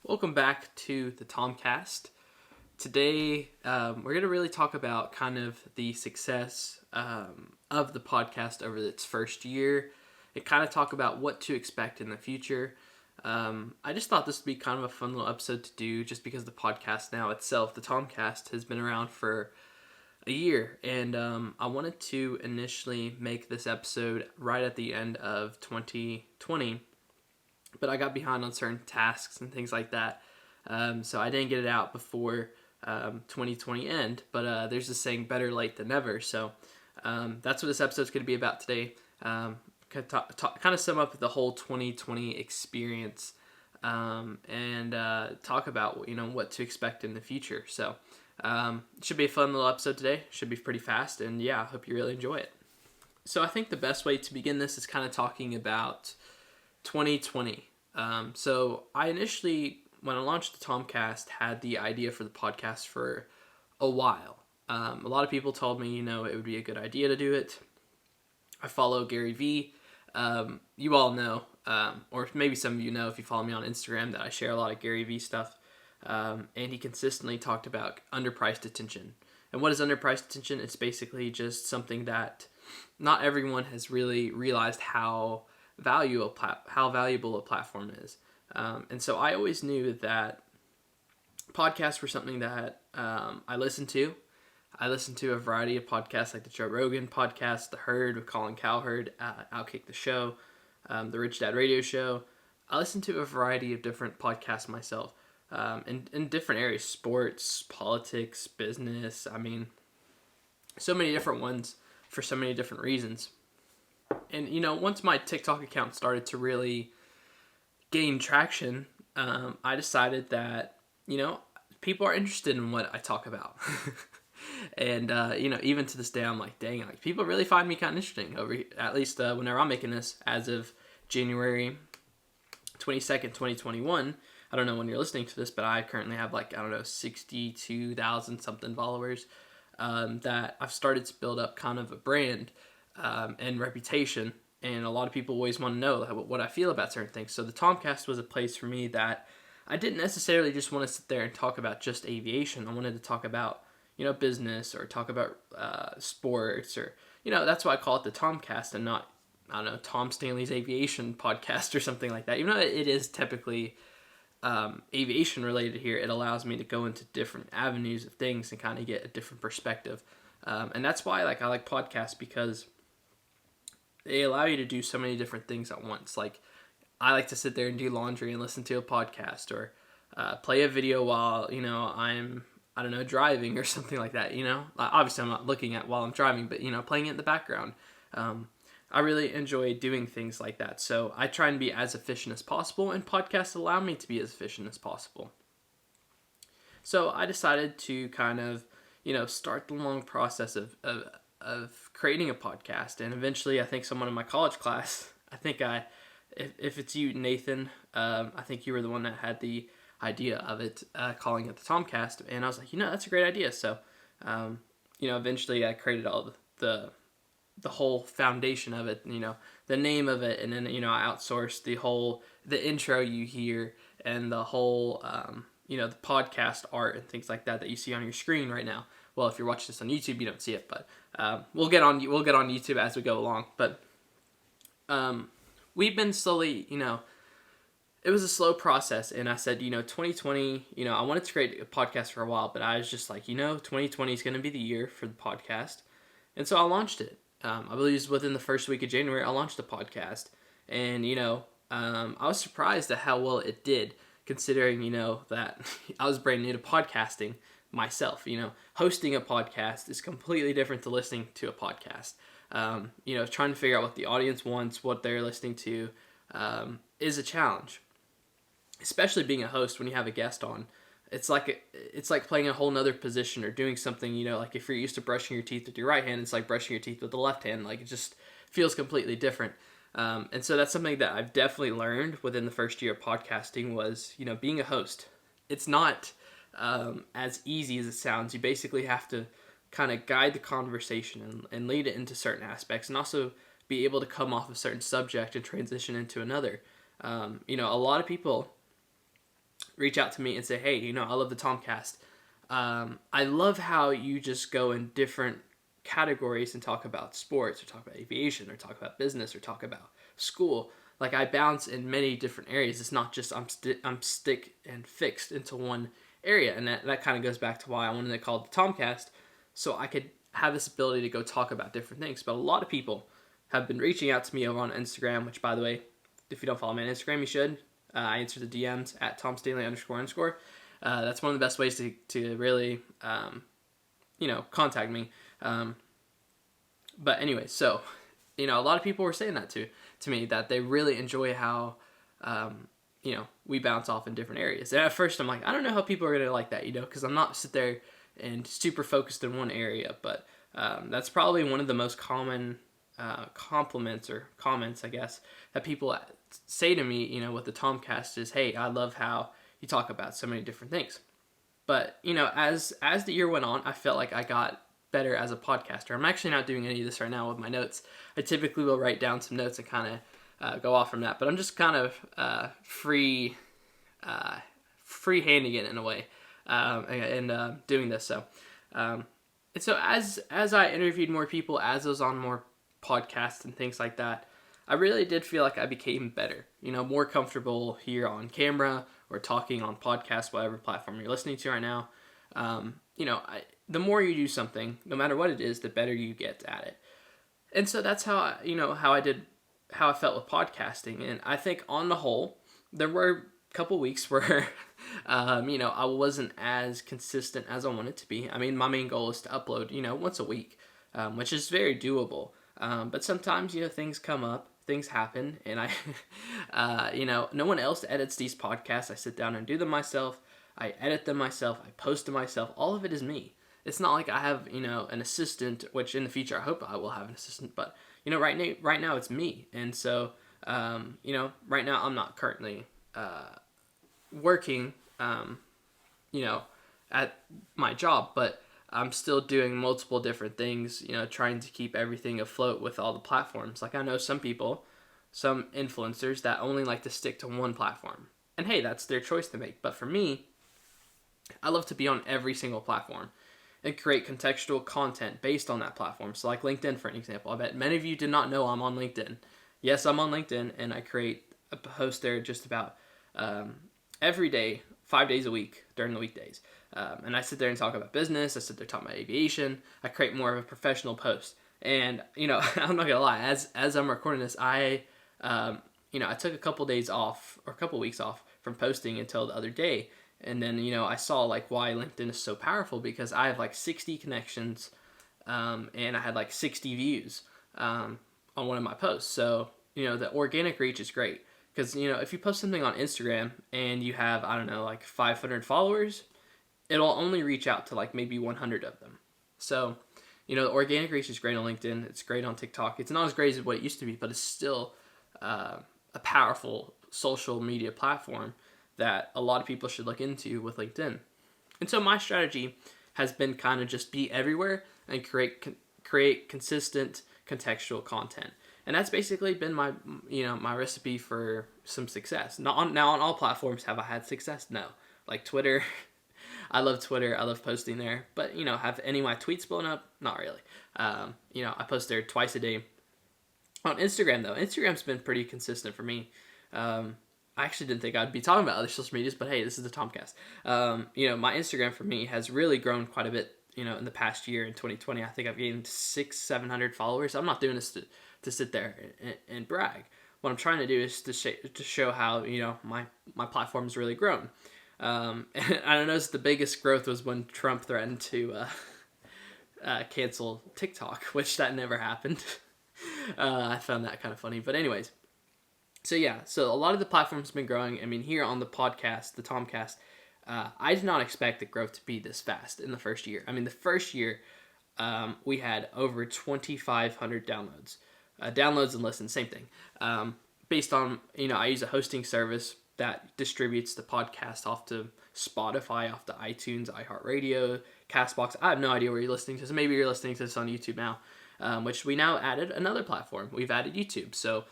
Welcome back to the TomCast. Today, we're going to really talk about kind of the success of the podcast over its first year and kind of talk about what to expect in the future. I just thought this would be kind of a fun little episode to do just because the podcast now itself, the TomCast, has been around for a year. And I wanted to initially make this episode right at the end of 2020, but I got behind on certain tasks and things like that. So I didn't get it out before 2020 end, but there's this saying, better late than never. So that's what this episode's going to be about today. Kind of sum up the whole 2020 experience and talk about what to expect in the future. So it should be a fun little episode today. Should be pretty fast, and yeah, I hope you really enjoy it. So I think the best way to begin this is kind of talking about 2020. So I initially, when I launched the TomCast, had the idea for the podcast for a while. A lot of people told me, it would be a good idea to do it. I follow Gary Vee. You all know, or maybe some of you know if you follow me on Instagram, that I share a lot of Gary Vee stuff. And he consistently talked about underpriced attention. And what is underpriced attention? It's basically just something that not everyone has really realized how valuable a platform is. And so I always knew that podcasts were something that I listened to. I listened to a variety of podcasts like the Joe Rogan podcast, The Herd with Colin Cowherd, Outkick the Show, the Rich Dad Radio Show. I listened to a variety of different podcasts myself in different areas, sports, politics, business. I mean, so many different ones for so many different reasons. And, once my TikTok account started to really gain traction, I decided that, people are interested in what I talk about. And, even to this day, I'm like, dang, people really find me kind of interesting at least whenever I'm making this as of January 22nd, 2021. I don't know when you're listening to this, but I currently have 62,000 something followers that I've started to build up kind of a brand and reputation, and a lot of people always want to know what I feel about certain things. So the TomCast was a place for me that I didn't necessarily just want to sit there and talk about just aviation. I wanted to talk about business, or talk about sports, or that's why I call it the TomCast and not, I don't know, Tom Stanley's aviation podcast or something like that. Even though it is typically aviation related here, it allows me to go into different avenues of things and kind of get a different perspective. And that's why I like podcasts, because they allow you to do so many different things at once. Like, I like to sit there and do laundry and listen to a podcast, or play a video while, I'm, I don't know, driving or something like that, Obviously, I'm not looking at while I'm driving, but, playing it in the background. I really enjoy doing things like that. So I try and be as efficient as possible, and podcasts allow me to be as efficient as possible. So I decided to kind of, start the long process of creating a podcast. And eventually, I think someone in my college class, if it's you, Nathan, I think you were the one that had the idea of it, calling it the TomCast. And I was like, that's a great idea. So, eventually I created all the whole foundation of it, the name of it. And then, I outsourced the intro you hear, and the whole, the podcast art and things like that you see on your screen right now. Well, if you're watching this on YouTube, you don't see it, but we'll get on YouTube as we go along. But we've been slowly, it was a slow process, and I said, 2020, I wanted to create a podcast for a while, but I was just like, 2020 is going to be the year for the podcast, and so I launched it. I believe it was within the first week of January, I launched the podcast, and, I was surprised at how well it did, considering, that I was brand new to podcasting myself. Hosting a podcast is completely different to listening to a podcast. Trying to figure out what the audience wants, what they're listening to, is a challenge. Especially being a host when you have a guest on. It's like playing a whole nother position, or doing something, like if you're used to brushing your teeth with your right hand, it's like brushing your teeth with the left hand. Like, it just feels completely different. And so that's something that I've definitely learned within the first year of podcasting was, being a host. It's not as easy as it sounds. You basically have to kind of guide the conversation and lead it into certain aspects, and also be able to come off a certain subject and transition into another. A lot of people reach out to me and say, hey, I love the TomCast. I love how you just go in different categories and talk about sports or talk about aviation or talk about business or talk about school. Like, I bounce in many different areas. It's not just I'm stick and fixed into one area. And that kind of goes back to why I wanted to call it the TomCast, so I could have this ability to go talk about different things. But a lot of people have been reaching out to me over on Instagram, which, by the way, if you don't follow me on Instagram, you should. I answer the DMs at @TomStanley__. That's one of the best ways to really, contact me. But anyway, so, a lot of people were saying that to me, that they really enjoy how, we bounce off in different areas. And at first I'm like, I don't know how people are going to like that, because I'm not sit there and super focused in one area. But that's probably one of the most common compliments or comments, I guess, that people say to me, with the TomCast is, hey, I love how you talk about so many different things. But, as the year went on, I felt like I got better as a podcaster. I'm actually not doing any of this right now with my notes. I typically will write down some notes and kind of go off from that. But I'm just kind of free-handing it in a way and doing this. So, and so as I interviewed more people, as I was on more podcasts and things like that, I really did feel like I became better, more comfortable here on camera or talking on podcasts, whatever platform you're listening to right now. The more you do something, no matter what it is, the better you get at it. And so that's how I felt with podcasting. And I think on the whole, there were a couple weeks where, I wasn't as consistent as I wanted to be. I mean, my main goal is to upload, once a week, which is very doable. But sometimes, things come up, things happen, and no one else edits these podcasts. I sit down and do them myself. I edit them myself. I post them myself. All of it is me. It's not like I have, an assistant, which in the future I hope I will have an assistant, but, right now it's me. And so, right now I'm not currently working, at my job, but I'm still doing multiple different things, trying to keep everything afloat with all the platforms. Like, I know some people, some influencers that only like to stick to one platform. And hey, that's their choice to make. But for me, I love to be on every single platform and create contextual content based on that platform. So like LinkedIn, for an example. I bet many of you did not know I'm on LinkedIn. Yes, I'm on LinkedIn, and I create a post there just about every day, 5 days a week during the weekdays. And I sit there and talk about business. I sit there talking about aviation. I create more of a professional post. And, I'm not going to lie, as I'm recording this, I took a couple days off, or a couple weeks off from posting until the other day. And then, I saw like why LinkedIn is so powerful, because I have like 60 connections, and I had like 60 views on one of my posts. So, the organic reach is great. Because, if you post something on Instagram and you have, I don't know, like 500 followers, it'll only reach out to like maybe 100 of them. So, the organic reach is great on LinkedIn. It's great on TikTok. It's not as great as what it used to be, but it's still a powerful social media platform that a lot of people should look into with LinkedIn. And so my strategy has been kind of just be everywhere and create consistent contextual content. And that's basically been my recipe for some success. Now on all platforms have I had success? No. Like Twitter, I love Twitter. I love posting there. But, have any of my tweets blown up? Not really. I post there twice a day. On Instagram, though, Instagram's been pretty consistent for me. I actually didn't think I'd be talking about other social medias, but hey, this is the TomCast. My Instagram for me has really grown quite a bit, in the past year. In 2020, I think I've gained 600-700 followers. I'm not doing this to sit there and brag. What I'm trying to do is to show how, my platform has really grown. And I noticed the biggest growth was when Trump threatened to cancel TikTok, which that never happened. I found that kind of funny. But anyways, so a lot of the platforms have been growing. I mean, here on the podcast, the TomCast, I did not expect the growth to be this fast in the first year. I mean, the first year, we had over 2,500 downloads. Downloads and listens, same thing. Based on, I use a hosting service that distributes the podcast off to Spotify, off to iTunes, iHeartRadio, CastBox. I have no idea where you're listening to this. Maybe you're listening to this on YouTube now, which we now added another platform. We've added YouTube. So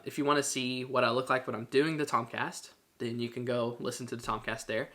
if you want to see what I look like when I'm doing the TomCast, then you can go listen to the TomCast there.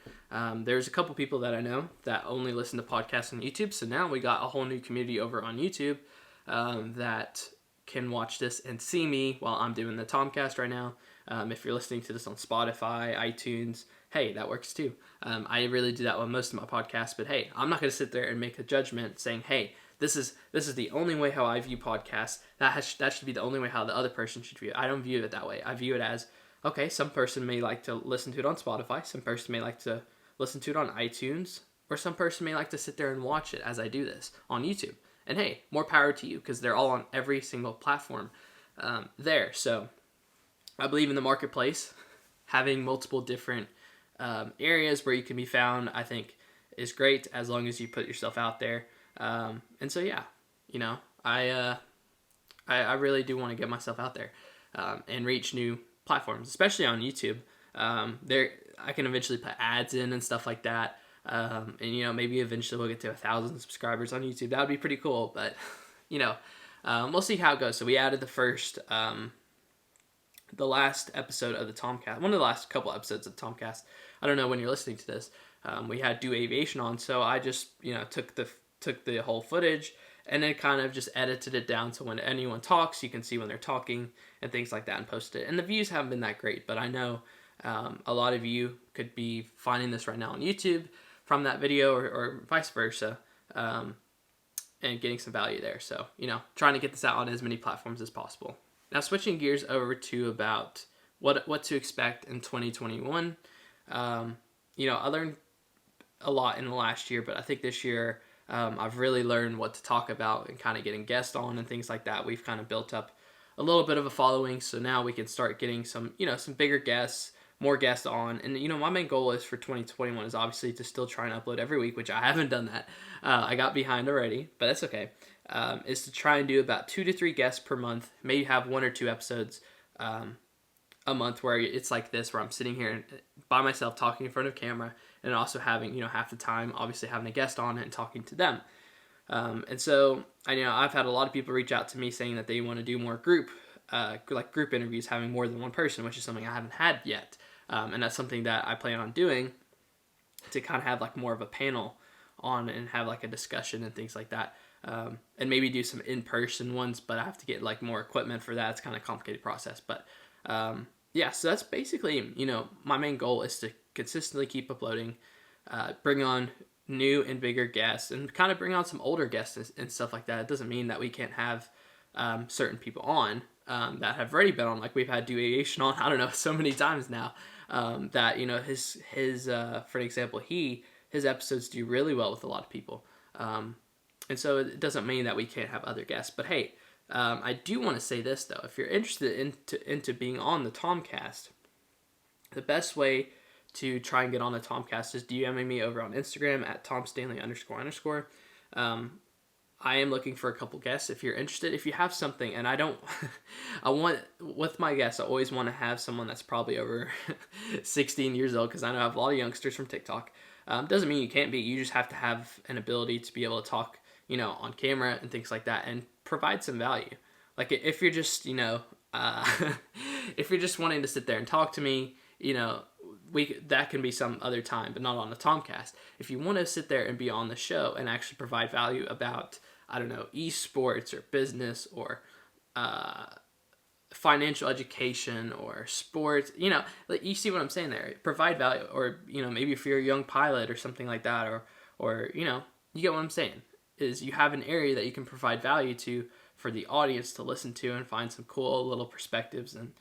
There's a couple people that I know that only listen to podcasts on YouTube, so now we got a whole new community over on YouTube that can watch this and see me while I'm doing the TomCast right now. If you're listening to this on Spotify, iTunes, hey, that works too. I really do that with most of my podcasts, but hey, I'm not going to sit there and make a judgment saying, hey, this is the only way how I view podcasts. That should be the only way how the other person should view it. I don't view it that way. I view it as, okay, some person may like to listen to it on Spotify, some person may like to listen to it on iTunes, or some person may like to sit there and watch it as I do this on YouTube. And hey, more power to you, because they're all on every single platform there. So I believe in the marketplace, having multiple different areas where you can be found, I think is great as long as you put yourself out there. And so, yeah, I really do want to get myself out there and reach new platforms, especially on YouTube. There, I can eventually put ads in and stuff like that. And maybe eventually we'll get to 1,000 subscribers on YouTube. That would be pretty cool, but we'll see how it goes. So we added the last episode of the TomCast, one of the last couple episodes of the TomCast. I don't know when you're listening to this. We had Do Aviation on, so I just took the whole footage and then kind of just edited it down so when anyone talks, you can see when they're talking and things like that and post it. And the views haven't been that great, but I know a lot of you could be finding this right now on YouTube from that video or vice versa, and getting some value there. So, trying to get this out on as many platforms as possible. Now, switching gears over to about what to expect in 2021. I learned a lot in the last year, but I think this year I've really learned what to talk about and kind of getting guests on and things like that. We've kind of built up a little bit of a following, so now we can start getting some bigger guests, more guests on. And my main goal is for 2021 is obviously to still try and upload every week, which I haven't done that. I got behind already, but that's okay. Is to try and do about 2 to 3 guests per month, maybe have 1 or 2 episodes a month where it's like this, where I'm sitting here by myself talking in front of camera, and also having half the time obviously having a guest on and talking to them. And so I've had a lot of people reach out to me saying that they want to do more group interviews, having more than one person, which is something I haven't had yet. And that's something that I plan on doing, to kind of have like more of a panel on and have like a discussion and things like that. And maybe do some in-person ones, but I have to get like more equipment for that. It's kind of a complicated process, but so that's basically, my main goal is to consistently keep uploading, bring on new and bigger guests, and kind of bring on some older guests and stuff like that. It doesn't mean that we can't have certain people on that have already been on, like we've had Do Aviation on, I don't know, so many times now, that his for example, his episodes do really well with a lot of people, and so it doesn't mean that we can't have other guests. But hey, I do want to say this though: if you're interested into being on the TomCast, the best way to try and get on the TomCast is DMing me over on Instagram at @TomStanley__. I am looking for a couple guests. If you're interested, if you have something, and with my guests, I always want to have someone that's probably over 16 years old, because I know I have a lot of youngsters from TikTok. Doesn't mean you can't be. You just have to have an ability to be able to talk, on camera and things like that, and provide some value. Like if you're just, if you're just wanting to sit there and talk to me, that can be some other time, but not on the TomCast. If you want to sit there and be on the show and actually provide value about, I don't know, esports or business or financial education or sports, like you see what I'm saying there. Provide value, or maybe if you're a young pilot or something like that, or you get what I'm saying. Is you have an area that you can provide value to for the audience to listen to and find some cool little perspectives and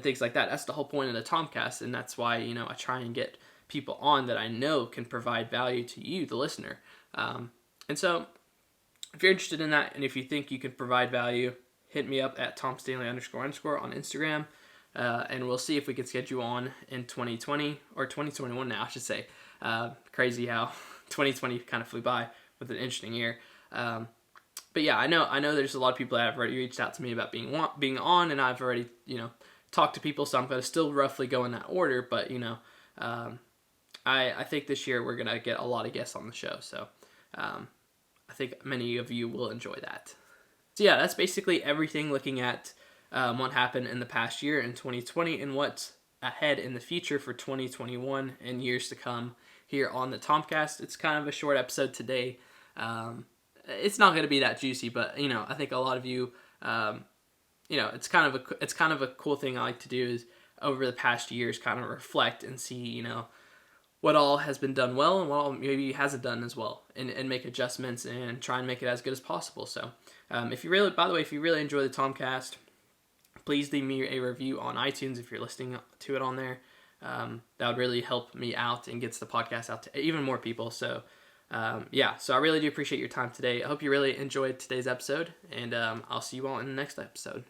things like that. That's the whole point of the TomCast, and that's why I try and get people on that I know can provide value to you, the listener. And so, if you're interested in that, and if you think you can provide value, hit me up at TomStanley__ on Instagram, and we'll see if we can schedule on in 2020 or 2021 now, I should say. Crazy how 2020 kind of flew by with an interesting year. But yeah, I know there's a lot of people that have already reached out to me about being on, and I've already talked to people, so I'm going to still roughly go in that order. But I think this year we're going to get a lot of guests on the show, so I think many of you will enjoy that. So yeah, that's basically everything looking at what happened in the past year in 2020 and what ahead in the future for 2021 and years to come here on the TomCast. It's kind of a short episode today. It's not going to be that juicy, but I think a lot of you, it's kind of a cool thing I like to do is over the past years kind of reflect and see what all has been done well and what all maybe hasn't done as well, and make adjustments and try and make it as good as possible. So if you really enjoy the TomCast, please leave me a review on iTunes if you're listening to it on there. That would really help me out and gets the podcast out to even more people. So so I really do appreciate your time today. I hope you really enjoyed today's episode, and I'll see you all in the next episode.